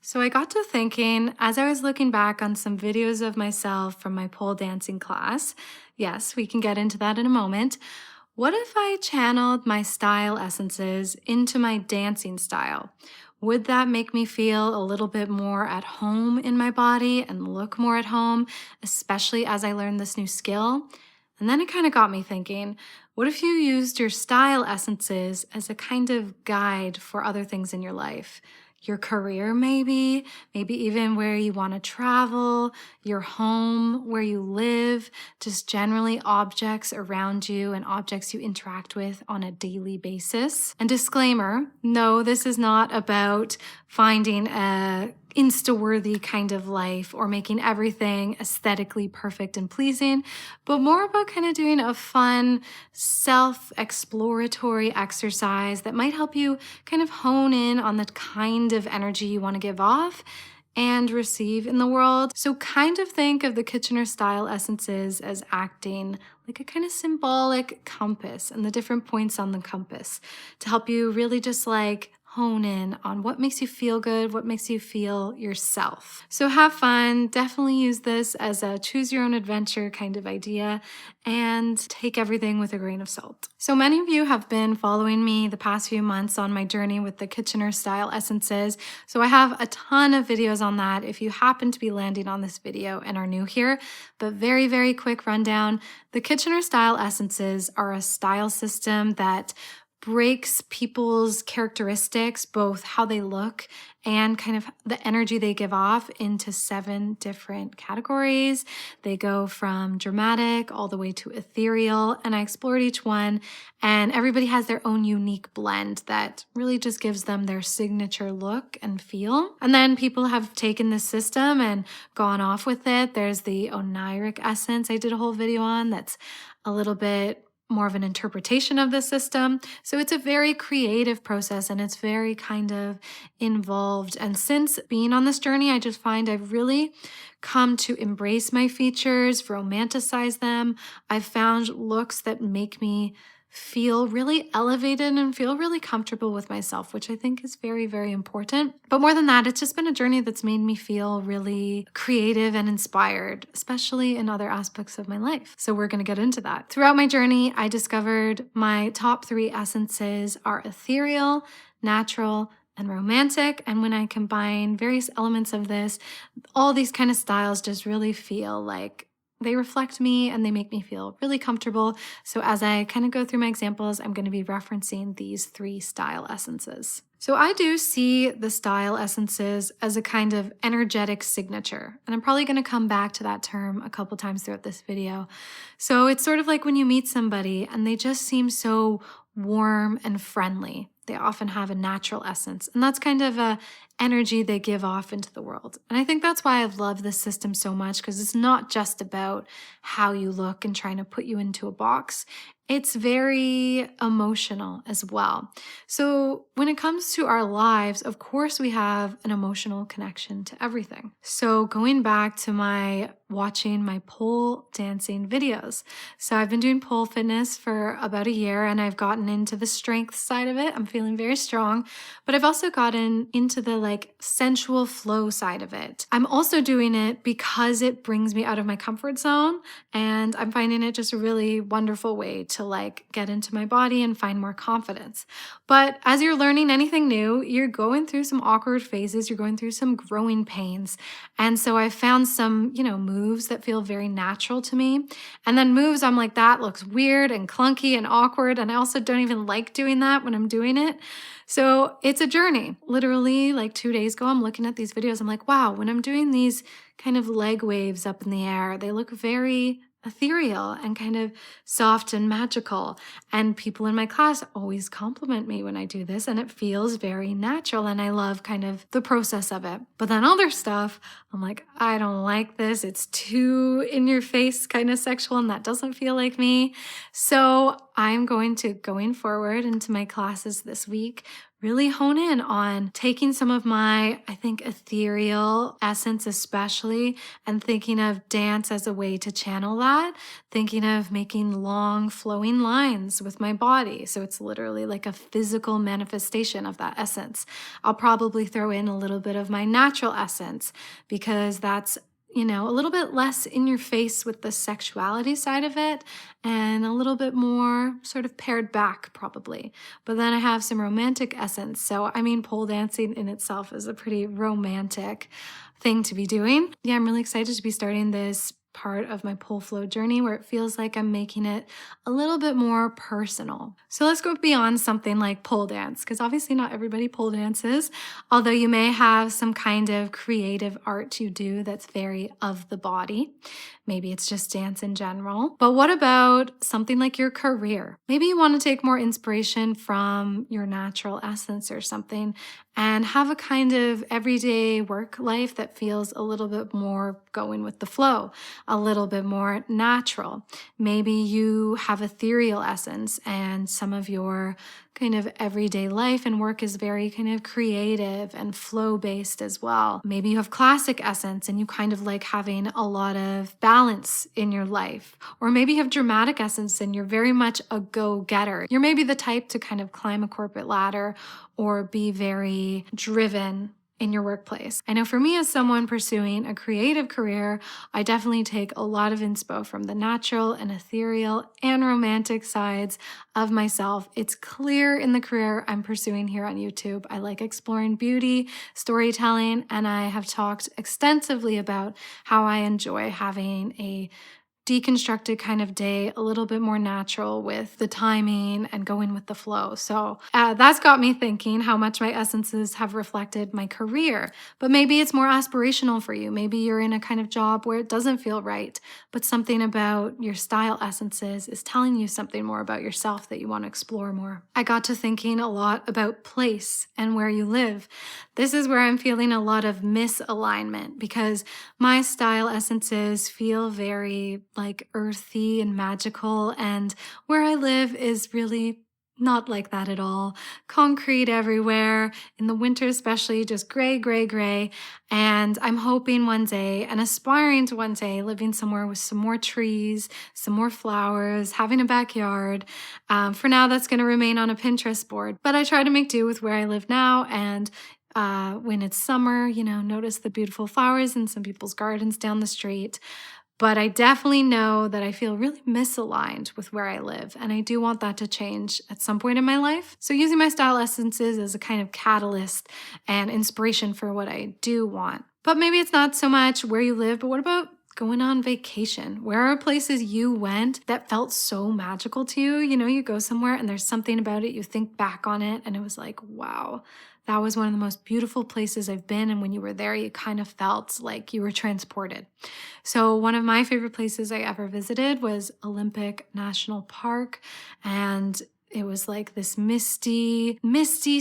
So I got to thinking as I was looking back on some videos of myself from my pole dancing class. Yes, we can get into that in a moment. What if I channeled my style essences into my dancing style? Would that make me feel a little bit more at home in my body and look more at home, especially as I learn this new skill? And then it kind of got me thinking, what if you used your style essences as a kind of guide for other things in your life? Your career, maybe even where you want to travel, your home, where you live, just generally objects around you and objects you interact with on a daily basis. And disclaimer, no, this is not about finding a Insta-worthy kind of life or making everything aesthetically perfect and pleasing, but more about kind of doing a fun self-exploratory exercise that might help you kind of hone in on the kind of energy you want to give off and receive in the world. So kind of think of the Kitchener style essences as acting like a kind of symbolic compass and the different points on the compass to help you really just like hone in on what makes you feel good, what makes you feel yourself. So have fun. Definitely use this as a choose your own adventure kind of idea and take everything with a grain of salt. So many of you have been following me the past few months on my journey with the Kitchener style essences. So I have a ton of videos on that if you happen to be landing on this video and are new here. But very, very quick rundown. The Kitchener style essences are a style system that breaks people's characteristics, both how they look and kind of the energy they give off, into 7 different categories. They go from dramatic all the way to ethereal, and I explored each one, and everybody has their own unique blend that really just gives them their signature look and feel. And then people have taken this system and gone off with it. There's the oniric essence I did a whole video on that's a little bit more of an interpretation of the system. So it's a very creative process and it's very kind of involved. And since being on this journey, I just find I've really come to embrace my features, romanticize them. I've found looks that make me feel really elevated and feel really comfortable with myself, which I think is very, very important. But more than that, it's just been a journey that's made me feel really creative and inspired, especially in other aspects of my life. So we're going to get into that. Throughout my journey, I discovered my top 3 essences are ethereal, natural, and romantic. And when I combine various elements of this, all these kind of styles just really feel like they reflect me and they make me feel really comfortable. So as I kind of go through my examples, I'm going to be referencing these 3 style essences. So I do see the style essences as a kind of energetic signature. And I'm probably going to come back to that term a couple times throughout this video. So it's sort of like when you meet somebody and they just seem so warm and friendly. They often have a natural essence, and that's kind of a energy they give off into the world. And I think that's why I love this system so much, because it's not just about how you look and trying to put you into a box. It's very emotional as well. So when it comes to our lives, of course, we have an emotional connection to everything. So going back to watching my pole dancing videos. So I've been doing pole fitness for about a year and I've gotten into the strength side of it. I'm feeling very strong, but I've also gotten into the like sensual flow side of it. I'm also doing it because it brings me out of my comfort zone and I'm finding it just a really wonderful way to like get into my body and find more confidence. But as you're learning anything new, you're going through some awkward phases, you're going through some growing pains. And so I found some, moves that feel very natural to me. And then moves I'm like, that looks weird and clunky and awkward. And I also don't even like doing that when I'm doing it. So it's a journey. Literally like 2 days ago, I'm looking at these videos. I'm like, wow, when I'm doing these kind of leg waves up in the air, they look very ethereal and kind of soft and magical. And people in my class always compliment me when I do this, and it feels very natural. And I love kind of the process of it. But then other stuff, I'm like, I don't like this. It's too in your face kind of sexual, and that doesn't feel like me. So I'm going forward into my classes this week, really hone in on taking some of my, I think, ethereal essence, especially, and thinking of dance as a way to channel that, thinking of making long flowing lines with my body. So it's literally like a physical manifestation of that essence. I'll probably throw in a little bit of my natural essence because that's a little bit less in your face with the sexuality side of it and a little bit more sort of pared back, probably. But then I have some romantic essence. So, I mean, pole dancing in itself is a pretty romantic thing to be doing. Yeah, I'm really excited to be starting this part of my pole flow journey where it feels like I'm making it a little bit more personal. So let's go beyond something like pole dance, because obviously not everybody pole dances, although you may have some kind of creative art you do that's very of the body. Maybe it's just dance in general. But what about something like your career? Maybe you want to take more inspiration from your natural essence or something and have a kind of everyday work life that feels a little bit more going with the flow, a little bit more natural. Maybe you have ethereal essence and some of your kind of everyday life and work is very kind of creative and flow based as well. Maybe you have classic essence and you kind of like having a lot of balance in your life. Or maybe you have dramatic essence and you're very much a go-getter. You're maybe the type to kind of climb a corporate ladder or be very driven in your workplace. I know for me, as someone pursuing a creative career, I definitely take a lot of inspo from the natural and ethereal and romantic sides of myself. It's clear in the career I'm pursuing here on YouTube. I like exploring beauty, storytelling, and I have talked extensively about how I enjoy having a deconstructed kind of day, a little bit more natural with the timing and going with the flow. So that's got me thinking how much my essences have reflected my career. But maybe it's more aspirational for you. Maybe you're in a kind of job where it doesn't feel right, but something about your style essences is telling you something more about yourself that you want to explore more. I got to thinking a lot about place and where you live. This is where I'm feeling a lot of misalignment because my style essences feel very like earthy and magical, and where I live is really not like that at all. Concrete everywhere, in the winter especially, just gray, gray, gray. And I'm hoping one day and aspiring to one day living somewhere with some more trees, some more flowers, having a backyard. For now, that's going to remain on a Pinterest board, but I try to make do with where I live now. And when it's summer, notice the beautiful flowers in some people's gardens down the street. But I definitely know that I feel really misaligned with where I live, and I do want that to change at some point in my life. So using my style essences as a kind of catalyst and inspiration for what I do want. But maybe it's not so much where you live, but what about going on vacation? Where are places you went that felt so magical to you? You go somewhere and there's something about it, you think back on it, and it was like, wow, that was one of the most beautiful places I've been. And when you were there, you kind of felt like you were transported. So one of my favorite places I ever visited was Olympic National Park. And it was like this misty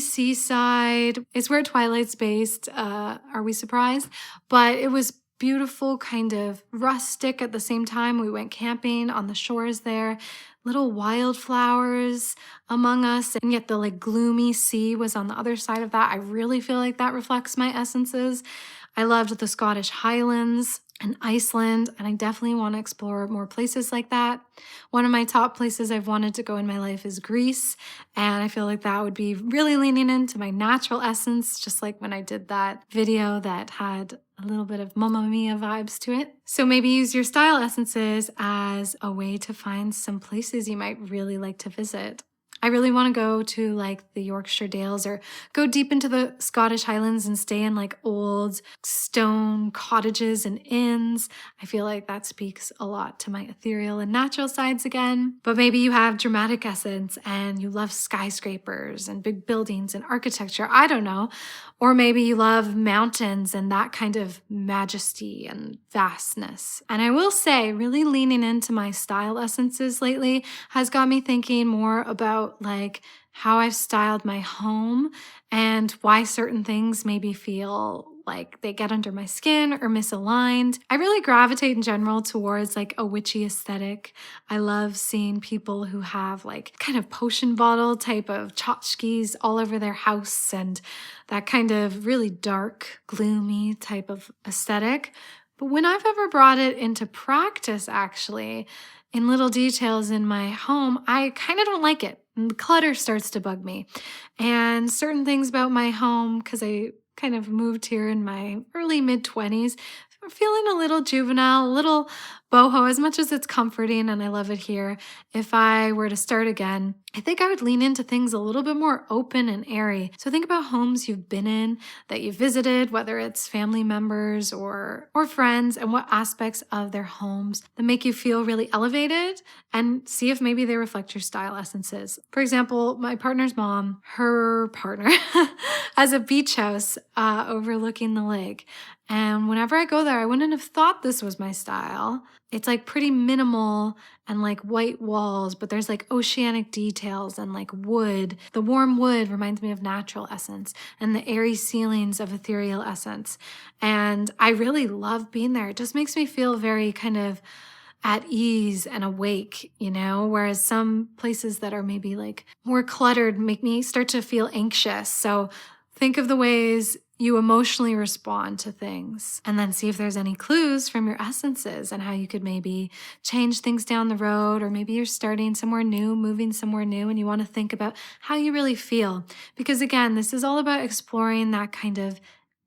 seaside. It's where Twilight's based. Are we surprised? But it was beautiful, kind of rustic at the same time. We went camping on the shores there, little wildflowers among us, and yet the like gloomy sea was on the other side of that. I really feel like that reflects my essences. I loved the Scottish Highlands and Iceland, and I definitely want to explore more places like that. One of my top places I've wanted to go in my life is Greece, and I feel like that would be really leaning into my natural essence, just like when I did that video that had a little bit of Mamma Mia vibes to it. So maybe use your style essences as a way to find some places you might really like to visit. I really want to go to like the Yorkshire Dales or go deep into the Scottish Highlands and stay in like old stone cottages and inns. I feel like that speaks a lot to my ethereal and natural sides again. But maybe you have dramatic essence and you love skyscrapers and big buildings and architecture. I don't know. Or maybe you love mountains and that kind of majesty and vastness. And I will say, really leaning into my style essences lately has got me thinking more about like how I've styled my home and why certain things maybe feel like they get under my skin or misaligned. I really gravitate in general towards like a witchy aesthetic. I love seeing people who have like kind of potion bottle type of tchotchkes all over their house and that kind of really dark, gloomy type of aesthetic. But when I've ever brought it into practice, actually, in little details in my home, I kind of don't like it. And clutter starts to bug me. And certain things about my home, because I kind of moved here in my early mid 20s, I'm feeling a little juvenile, a little boho, as much as it's comforting and I love it here. If I were to start again, I think I would lean into things a little bit more open and airy. So think about homes you've been in, that you've visited, whether it's family members or friends, and what aspects of their homes that make you feel really elevated, and see if maybe they reflect your style essences. For example, my partner's mom, her partner, has a beach house overlooking the lake. And whenever I go there, I wouldn't have thought this was my style. It's like pretty minimal and like white walls, but there's like oceanic details and like wood. The warm wood reminds me of natural essence and the airy ceilings of ethereal essence. And I really love being there. It just makes me feel very kind of at ease and awake, whereas some places that are maybe like more cluttered make me start to feel anxious. So think of the ways you emotionally respond to things, and then see if there's any clues from your essences and how you could maybe change things down the road, or maybe you're starting somewhere new, moving somewhere new, and you want to think about how you really feel. Because again, this is all about exploring that kind of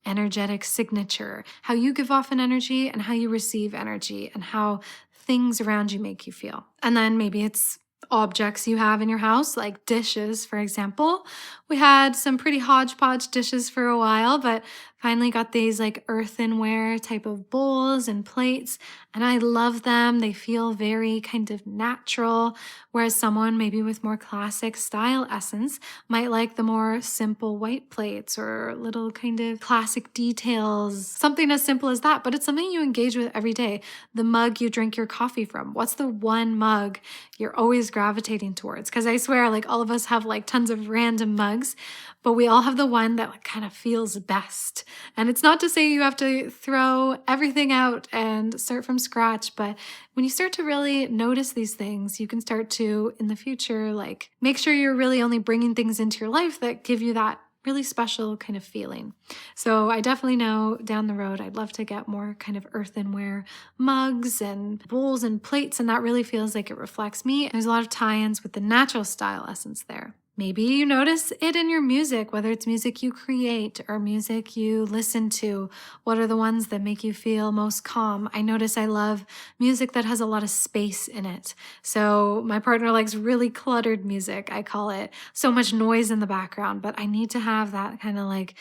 energetic signature, how you give off an energy and how you receive energy and how things around you make you feel. And then maybe it's objects you have in your house, like dishes, for example. We had some pretty hodgepodge dishes for a while, but finally got these like earthenware type of bowls and plates, and I love them. They feel very kind of natural, whereas someone maybe with more classic style essence might like the more simple white plates or little kind of classic details, something as simple as that, but it's something you engage with every day. The mug you drink your coffee from. What's the one mug you're always gravitating towards? Because I swear, like all of us have like tons of random mugs, but we all have the one that like kind of feels best. And it's not to say you have to throw everything out and start from scratch, but when you start to really notice these things, you can start to, in the future, like make sure you're really only bringing things into your life that give you that really special kind of feeling. So I definitely know down the road, I'd love to get more kind of earthenware mugs and bowls and plates, and that really feels like it reflects me. There's a lot of tie-ins with the natural style essence there. Maybe you notice it in your music, whether it's music you create or music you listen to. What are the ones that make you feel most calm? I notice I love music that has a lot of space in it. So my partner likes really cluttered music, I call it. So much noise in the background, but I need to have that kind of like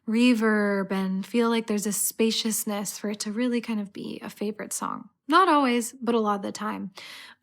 reverb and feel like there's a spaciousness for it to really kind of be a favorite song. Not always, but a lot of the time.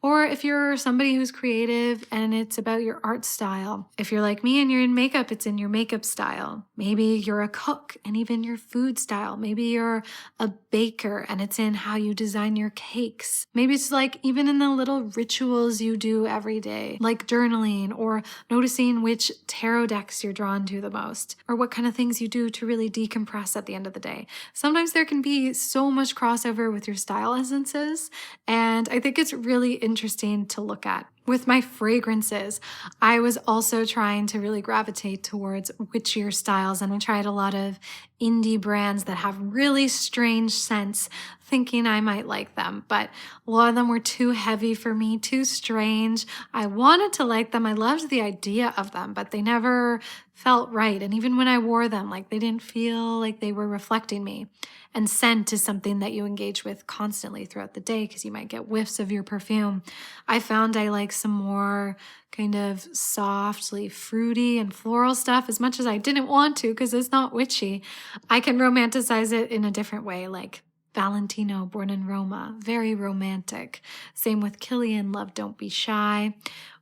Or if you're somebody who's creative and it's about your art style. If you're like me and you're in makeup, it's in your makeup style. Maybe you're a cook and even your food style. Maybe you're a baker and it's in how you design your cakes. Maybe it's like even in the little rituals you do every day, like journaling or noticing which tarot decks you're drawn to the most, or what kind of things you do to really decompress at the end of the day. Sometimes there can be so much crossover with your style essences, and I think it's really interesting to look at. With my fragrances, I was also trying to really gravitate towards witchier styles, and I tried a lot of indie brands that have really strange scents, thinking I might like them, but a lot of them were too heavy for me, too strange. I wanted to like them. I loved the idea of them, but they never felt right. And even when I wore them, like they didn't feel like they were reflecting me. And scent is something that you engage with constantly throughout the day because you might get whiffs of your perfume. I found I like some more kind of softly fruity and floral stuff, as much as I didn't want to because it's not witchy. I can romanticize it in a different way, like Valentino, Born in Roma, very romantic. Same with Killian, Love Don't Be Shy.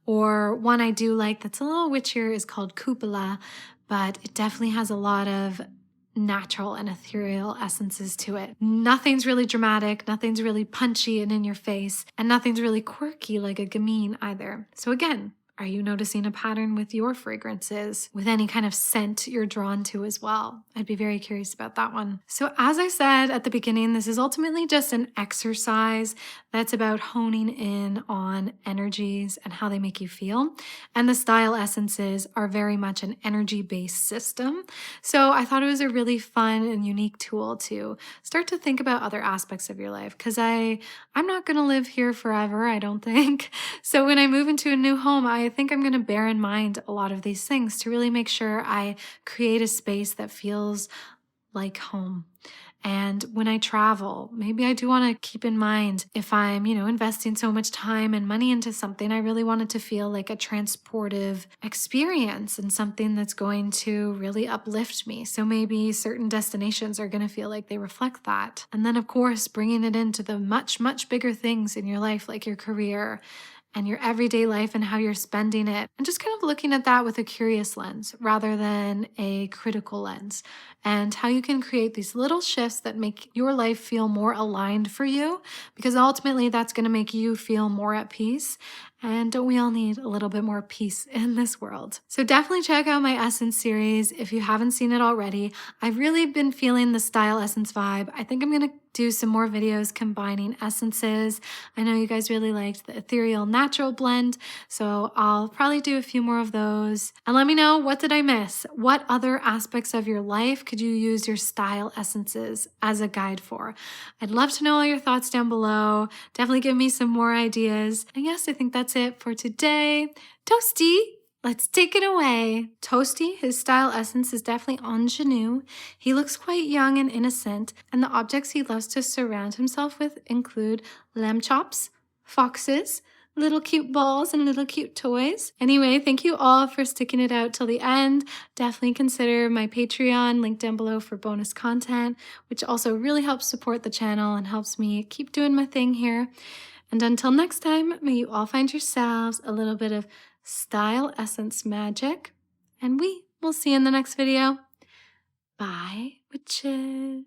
Or one I do like that's a little witchier is called Cupola, but it definitely has a lot of natural and ethereal essences to it. Nothing's really dramatic, nothing's really punchy and in your face, and nothing's really quirky like a gamine either. So again, Are you noticing a pattern with your fragrances, with any kind of scent you're drawn to as well? I'd be very curious about that one. So, as I said at the beginning, this is ultimately just an exercise that's about honing in on energies and how they make you feel. And the style essences are very much an energy based system. So, I thought it was a really fun and unique tool to start to think about other aspects of your life because I'm not going to live here forever, I don't think. So when I move into a new home, I think I'm going to bear in mind a lot of these things to really make sure I create a space that feels like home. And when I travel, maybe I do want to keep in mind if I'm, investing so much time and money into something, I really want it to feel like a transportive experience and something that's going to really uplift me. So maybe certain destinations are going to feel like they reflect that. And then, of course, bringing it into the much, much bigger things in your life, like your career and your everyday life and how you're spending it. And just kind of looking at that with a curious lens rather than a critical lens. And how you can create these little shifts that make your life feel more aligned for you, because ultimately that's going to make you feel more at peace. And don't we all need a little bit more peace in this world? So definitely check out my Essence series if you haven't seen it already. I've really been feeling the style essence vibe. I think I'm going to do some more videos combining essences. I know you guys really liked the ethereal natural blend, so I'll probably do a few more of those. And let me know, what did I miss? What other aspects of your life could you use your style essences as a guide for? I'd love to know all your thoughts down below. Definitely give me some more ideas. And yes, I think that's it for today. Toasty! Let's take it away. Toasty, his style essence is definitely ingenue. He looks quite young and innocent, and the objects he loves to surround himself with include lamb chops, foxes, little cute balls, and little cute toys. Anyway, thank you all for sticking it out till the end. Definitely consider my Patreon, link down below for bonus content, which also really helps support the channel and helps me keep doing my thing here. And until next time, may you all find yourselves a little bit of style essence magic, and we will see you in the next video. Bye, witches.